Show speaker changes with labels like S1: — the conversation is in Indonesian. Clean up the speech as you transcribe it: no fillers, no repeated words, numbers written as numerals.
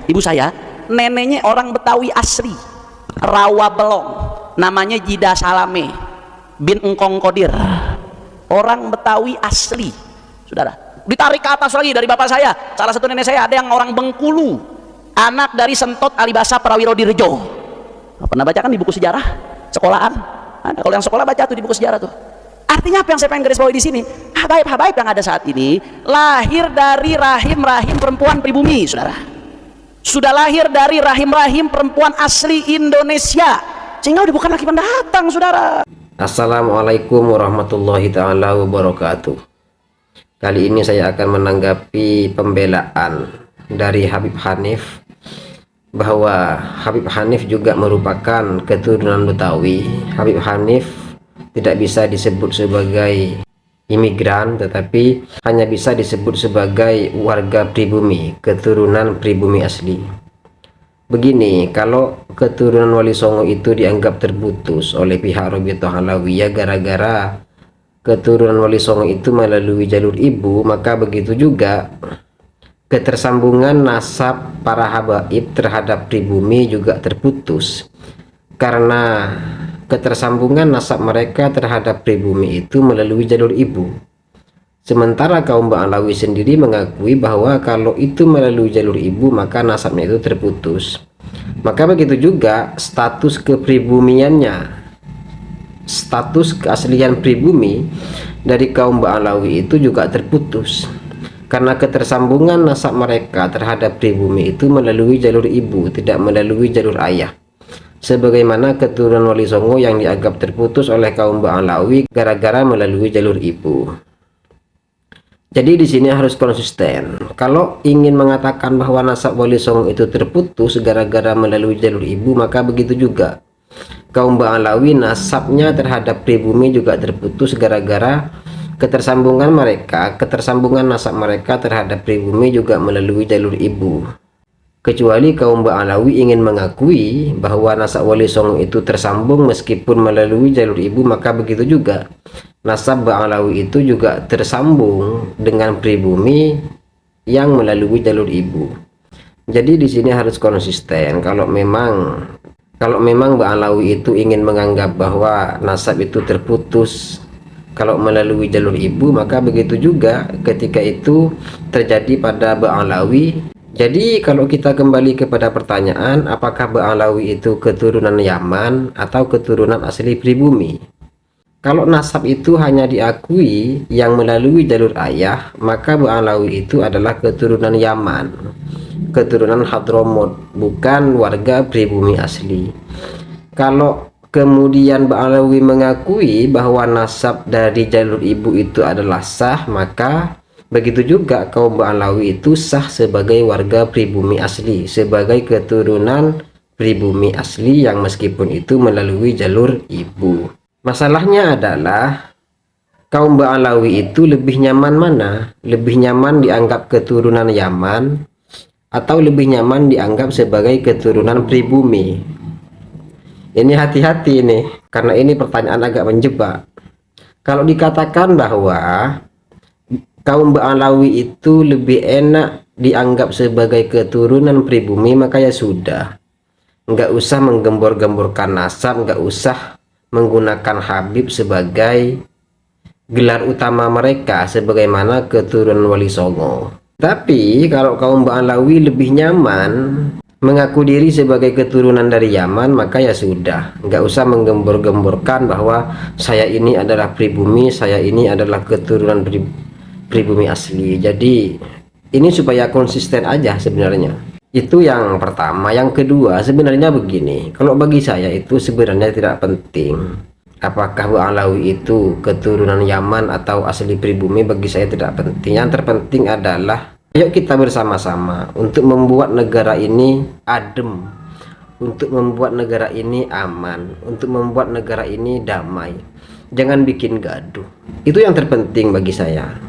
S1: ibu saya neneknya orang Betawi asli, Rawa Belong, namanya Jida Salame bin Engkong Kodir, orang Betawi asli, saudara. Ditarik ke atas lagi dari bapak saya, salah satu nenek saya ada yang orang Bengkulu, anak dari Sentot Alibasa Prawiro Dirjo. Pernah baca kan di buku sejarah sekolahan? Ada, kalau yang sekolah baca tuh di buku sejarah tuh. Artinya apa yang saya pengen garis bawahi di sini? Habaib-habaib yang ada saat ini lahir dari rahim-rahim perempuan pribumi, saudara. Sudah lahir dari rahim-rahim perempuan asli Indonesia, sehingga udah bukan lagi pendatang, saudara.
S2: Assalamualaikum warahmatullahi taala wabarakatuh. Kali ini saya akan menanggapi pembelaan dari Habib Hanif bahwa Habib Hanif juga merupakan keturunan Betawi. Habib Hanif tidak bisa disebut sebagai imigran, tetapi hanya bisa disebut sebagai warga pribumi, keturunan pribumi asli. Begini, kalau keturunan Wali Songo itu dianggap terputus oleh pihak Robiatoh Alawiyah gara-gara keturunan Wali Songo itu melalui jalur ibu, maka begitu juga ketersambungan nasab para habaib terhadap pribumi juga terputus karena ketersambungan nasab mereka terhadap pribumi itu melalui jalur ibu. Sementara kaum Ba'alawi sendiri mengakui bahwa kalau itu melalui jalur ibu maka nasabnya itu terputus. Maka begitu juga status kepribumiannya, status keaslian pribumi dari kaum Ba'alawi itu juga terputus karena ketersambungan nasab mereka terhadap pribumi itu melalui jalur ibu, tidak melalui jalur ayah, sebagaimana keturunan Wali Songo yang dianggap terputus oleh kaum Ba'alawi gara-gara melalui jalur ibu. Jadi di sini harus konsisten. Kalau ingin mengatakan bahwa nasab Wali Songo itu terputus gara-gara melalui jalur ibu, maka begitu juga kaum Ba'alawi nasabnya terhadap pribumi juga terputus gara-gara ketersambungan mereka, ketersambungan nasab mereka terhadap pribumi juga melalui jalur ibu. Kecuali kaum Ba'alawi ingin mengakui bahwa nasab Wali Songo itu tersambung meskipun melalui jalur ibu, maka begitu juga nasab Ba'alawi itu juga tersambung dengan pribumi yang melalui jalur ibu. Jadi di sini harus konsisten. Kalau memang Ba'alawi itu ingin menganggap bahwa nasab itu terputus kalau melalui jalur ibu, maka begitu juga ketika itu terjadi pada Ba'alawi. Jadi kalau kita kembali kepada pertanyaan, apakah Ba'alawi itu keturunan Yaman atau keturunan asli pribumi? Kalau nasab itu hanya diakui yang melalui jalur ayah, maka Ba'alawi itu adalah keturunan Yaman, keturunan Hadramut, bukan warga pribumi asli. Kalau kemudian Ba'alawi mengakui bahwa nasab dari jalur ibu itu adalah sah, maka begitu juga kaum Ba'alawi itu sah sebagai warga pribumi asli, sebagai keturunan pribumi asli yang meskipun itu melalui jalur ibu. Masalahnya adalah kaum Ba'alawi itu lebih nyaman mana? Lebih nyaman dianggap keturunan Yaman atau lebih nyaman dianggap sebagai keturunan pribumi? Ini hati-hati nih, karena ini pertanyaan agak menjebak. Kalau dikatakan bahwa kaum Ba'alawi itu lebih enak dianggap sebagai keturunan pribumi, maka ya sudah, nggak usah menggembor-gemborkan nasab, nggak usah menggunakan Habib sebagai gelar utama mereka sebagaimana keturunan Wali Songo. Tapi kalau kaum Ba'alawi lebih nyaman mengaku diri sebagai keturunan dari Yaman, maka ya sudah, nggak usah menggembor-gemborkan bahwa saya ini adalah pribumi, saya ini adalah keturunan pribumi asli. Jadi ini supaya konsisten aja sebenarnya. Itu yang pertama. Yang kedua, sebenarnya begini, kalau bagi saya itu sebenarnya tidak penting apakah Ba'alawi itu keturunan Yaman atau asli pribumi. Bagi saya tidak penting. Yang terpenting adalah ayo kita bersama-sama untuk membuat negara ini adem, untuk membuat negara ini aman, untuk membuat negara ini damai. Jangan bikin gaduh. Itu yang terpenting bagi saya.